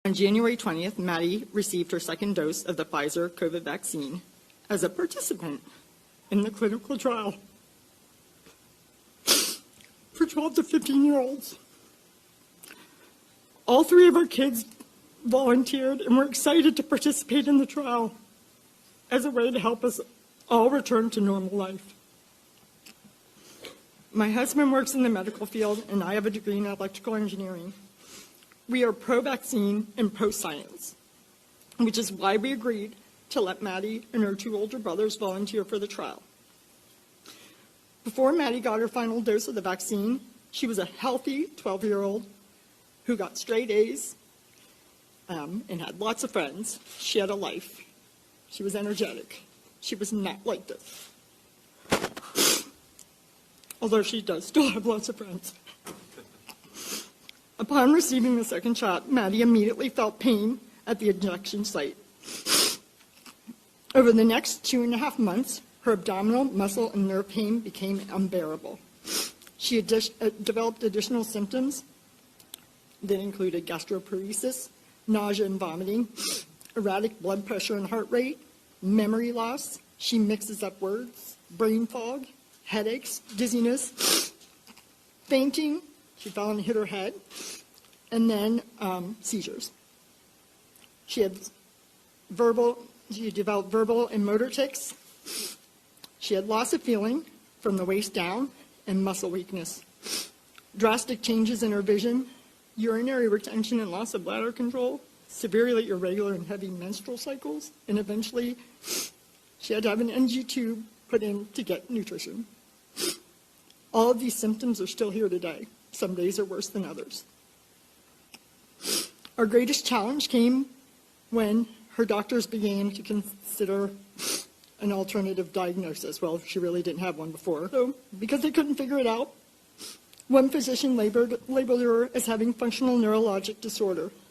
On January 20th, Maddie received her second dose of the Pfizer COVID vaccine as a participant in the clinical trial for 12 to 15-year-olds. All three of our kids volunteered and were excited to participate in the trial as a way to help us all return to normal life. My husband works in the medical field, and I have a degree in electrical engineering. We are pro-vaccine and pro-science, which is why we agreed to let Maddie and her two older brothers volunteer for the trial. Before Maddie got her final dose of the vaccine, she was a healthy 12-year-old who got straight A's and had lots of friends. She had a life. She was energetic. She was not like this. Although she does still have lots of friends. Upon receiving the second shot, Maddie immediately felt pain at the injection site. Over the next 2.5 months, her abdominal, muscle, and nerve pain became unbearable. She had developed additional symptoms that included gastroparesis, nausea and vomiting, erratic blood pressure and heart rate, memory loss. She mixes up words, brain fog, headaches, dizziness, fainting. She fell and hit her head, and then seizures. She developed verbal and motor tics. She had loss of feeling from the waist down and muscle weakness. Drastic changes in her vision, urinary retention and loss of bladder control, severely irregular and heavy menstrual cycles, and eventually she had to have an NG tube put in to get nutrition. All of these symptoms are still here today. Some days are worse than others. Our greatest challenge came when her doctors began to consider an alternative diagnosis. Well, she really didn't have one before. So, because they couldn't figure it out, one physician labeled her as having functional neurologic disorder.